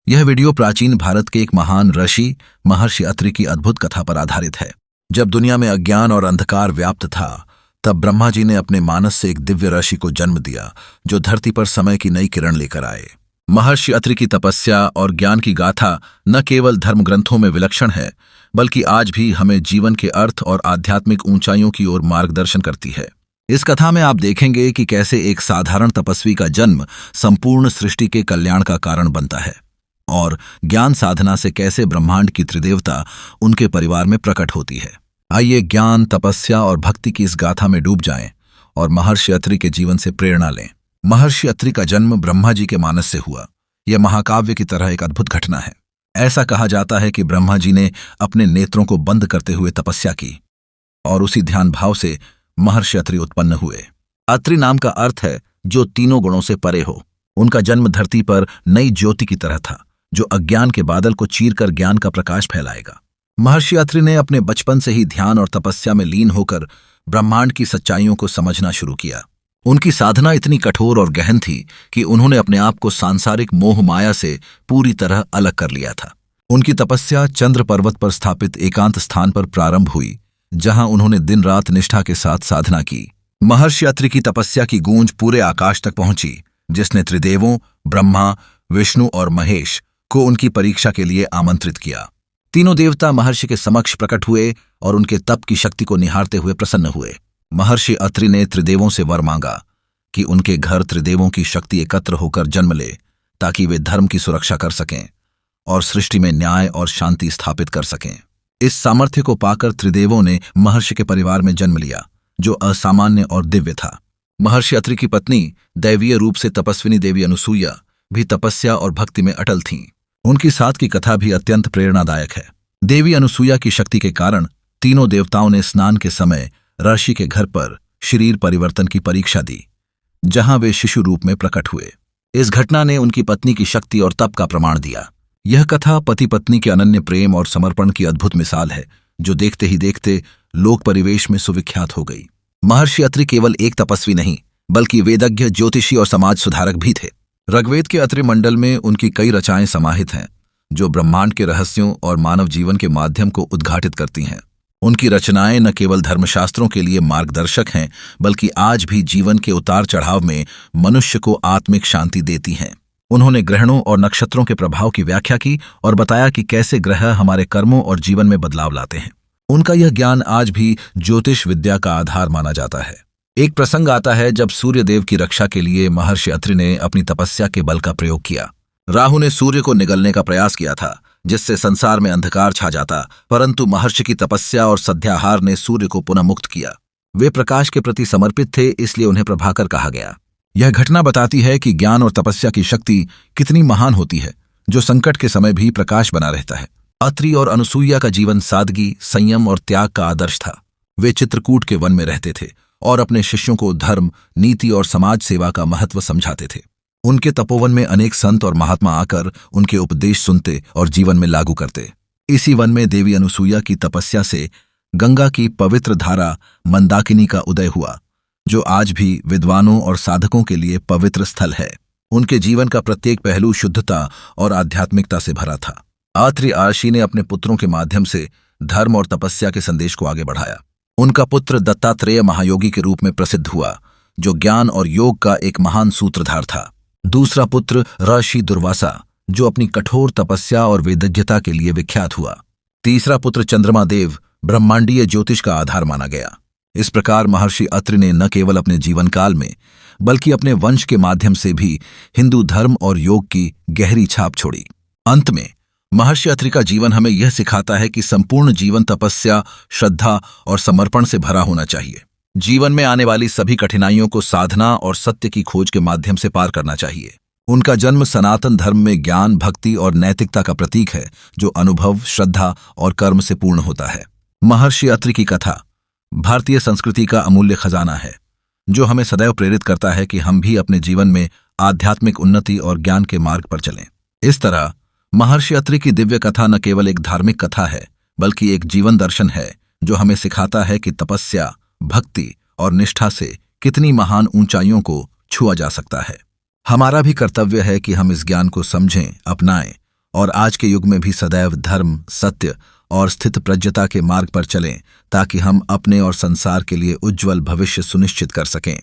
यह वीडियो प्राचीन भारत के एक महान ऋषि महर्षि अत्रि की अद्भुत कथा पर आधारित है। जब दुनिया में अज्ञान और अंधकार व्याप्त था, तब ब्रह्मा जी ने अपने मानस से एक दिव्य ऋषि को जन्म दिया, जो धरती पर समय की नई किरण लेकर आए। महर्षि अत्रि की तपस्या और ज्ञान की गाथा न केवल धर्म ग्रंथों में विलक्षण है, बल्कि आज भी हमें जीवन के अर्थ और आध्यात्मिक ऊंचाइयों की ओर मार्गदर्शन करती है। इस कथा में आप देखेंगे कि कैसे एक साधारण तपस्वी का जन्म संपूर्ण सृष्टि के कल्याण का कारण बनता है, और ज्ञान साधना से कैसे ब्रह्मांड की त्रिदेवता उनके परिवार में प्रकट होती है। आइए ज्ञान, तपस्या और भक्ति की इस गाथा में डूब जाएं और महर्षि अत्रि के जीवन से प्रेरणा लें। महर्षि अत्रि का जन्म ब्रह्मा जी के मानस से हुआ। यह महाकाव्य की तरह एक अद्भुत घटना है। ऐसा कहा जाता है कि ब्रह्मा जी ने अपने नेत्रों को बंद करते हुए तपस्या की और उसी ध्यान भाव से महर्षि अत्रि उत्पन्न हुए। अत्रि नाम का अर्थ है जो तीनों गुणों से परे हो। उनका जन्म धरती पर नई ज्योति की तरह था, जो अज्ञान के बादल को चीरकर ज्ञान का प्रकाश फैलाएगा। महर्षि अत्रि ने अपने बचपन से ही ध्यान और तपस्या में लीन होकर ब्रह्मांड की सच्चाइयों को समझना शुरू किया। उनकी साधना इतनी कठोर और गहन थी कि उन्होंने अपने आप को सांसारिक मोह माया से पूरी तरह अलग कर लिया था। उनकी तपस्या चंद्र पर्वत पर स्थापित एकांत स्थान पर प्रारंभ हुई, जहां उन्होंने दिन रात निष्ठा के साथ साधना की। महर्षि अत्रि की तपस्या की गूंज पूरे आकाश तक पहुंची, जिसने त्रिदेवों ब्रह्मा, विष्णु और महेश को उनकी परीक्षा के लिए आमंत्रित किया। तीनों देवता महर्षि के समक्ष प्रकट हुए और उनके तप की शक्ति को निहारते हुए प्रसन्न हुए। महर्षि अत्रि ने त्रिदेवों से वर मांगा कि उनके घर त्रिदेवों की शक्ति एकत्र होकर जन्म ले, ताकि वे धर्म की सुरक्षा कर सकें और सृष्टि में न्याय और शांति स्थापित कर सकें। इस सामर्थ्य को पाकर त्रिदेवों ने महर्षि के परिवार में जन्म लिया, जो असामान्य और दिव्य था। महर्षि अत्रि की पत्नी दैवीय रूप से तपस्विनी देवी अनुसूया भी तपस्या और भक्ति में अटल थीं। उनकी साथ की कथा भी अत्यंत प्रेरणादायक है। देवी अनुसूया की शक्ति के कारण तीनों देवताओं ने स्नान के समय ऋषि के घर पर शरीर परिवर्तन की परीक्षा दी, जहां वे शिशु रूप में प्रकट हुए। इस घटना ने उनकी पत्नी की शक्ति और तप का प्रमाण दिया। यह कथा पति पत्नी के अनन्य प्रेम और समर्पण की अद्भुत मिसाल है, जो देखते ही देखते लोक परिवेश में सुविख्यात हो गई। महर्षि अत्रि केवल एक तपस्वी नहीं, बल्कि वेदज्ञ, ज्योतिषी और समाज सुधारक भी थे। ऋग्वेद के अत्रि मंडल में उनकी कई रचनाएं समाहित हैं, जो ब्रह्मांड के रहस्यों और मानव जीवन के माध्यम को उद्घाटित करती हैं। उनकी रचनाएं न केवल धर्मशास्त्रों के लिए मार्गदर्शक हैं, बल्कि आज भी जीवन के उतार चढ़ाव में मनुष्य को आत्मिक शांति देती हैं। उन्होंने ग्रहणों और नक्षत्रों के प्रभाव की व्याख्या की और बताया कि कैसे ग्रह हमारे कर्मों और जीवन में बदलाव लाते हैं। उनका यह ज्ञान आज भी ज्योतिष विद्या का आधार माना जाता है। एक प्रसंग आता है जब सूर्यदेव की रक्षा के लिए महर्षि अत्रि ने अपनी तपस्या के बल का प्रयोग किया। राहु ने सूर्य को निगलने का प्रयास किया था, जिससे संसार में अंधकार छा जाता, परंतु महर्षि की तपस्या और सद्याहार ने सूर्य को पुनः मुक्त किया। वे प्रकाश के प्रति समर्पित थे, इसलिए उन्हें प्रभाकर कहा गया। यह घटना बताती है कि ज्ञान और तपस्या की शक्ति कितनी महान होती है, जो संकट के समय भी प्रकाश बना रहता है। अत्रि और अनुसूया का जीवन सादगी, संयम और त्याग का आदर्श था। वे चित्रकूट के वन में रहते थे और अपने शिष्यों को धर्म, नीति और समाज सेवा का महत्व समझाते थे। उनके तपोवन में अनेक संत और महात्मा आकर उनके उपदेश सुनते और जीवन में लागू करते। इसी वन में देवी अनुसूया की तपस्या से गंगा की पवित्र धारा मंदाकिनी का उदय हुआ, जो आज भी विद्वानों और साधकों के लिए पवित्र स्थल है। उनके जीवन का प्रत्येक पहलू शुद्धता और आध्यात्मिकता से भरा था। अत्रि ऋषि ने अपने पुत्रों के माध्यम से धर्म और तपस्या के संदेश को आगे बढ़ाया। उनका पुत्र दत्तात्रेय महायोगी के रूप में प्रसिद्ध हुआ, जो ज्ञान और योग का एक महान सूत्रधार था। दूसरा पुत्र ऋषि दुर्वासा, जो अपनी कठोर तपस्या और वेदज्ञता के लिए विख्यात हुआ। तीसरा पुत्र चंद्रमा देव ब्रह्मांडीय ज्योतिष का आधार माना गया। इस प्रकार महर्षि अत्रि ने न केवल अपने जीवन काल में, बल्कि अपने वंश के माध्यम से भी हिंदू धर्म और योग की गहरी छाप छोड़ी। अंत में महर्षि अत्रि का जीवन हमें यह सिखाता है कि संपूर्ण जीवन तपस्या, श्रद्धा और समर्पण से भरा होना चाहिए। जीवन में आने वाली सभी कठिनाइयों को साधना और सत्य की खोज के माध्यम से पार करना चाहिए। उनका जन्म सनातन धर्म में ज्ञान, भक्ति और नैतिकता का प्रतीक है, जो अनुभव, श्रद्धा और कर्म से पूर्ण होता है। महर्षि अत्रि की कथा भारतीय संस्कृति का अमूल्य खजाना है, जो हमें सदैव प्रेरित करता है कि हम भी अपने जीवन में आध्यात्मिक उन्नति और ज्ञान के मार्ग पर चलें। इस तरह महर्षि अत्रि की दिव्य कथा न केवल एक धार्मिक कथा है, बल्कि एक जीवन दर्शन है, जो हमें सिखाता है कि तपस्या, भक्ति और निष्ठा से कितनी महान ऊंचाइयों को छुआ जा सकता है। हमारा भी कर्तव्य है कि हम इस ज्ञान को समझें, अपनाएं और आज के युग में भी सदैव धर्म, सत्य और स्थित प्रज्ञता के मार्ग पर चलें ताकि हम अपने और संसार के लिए उज्ज्वल भविष्य सुनिश्चित कर सकें।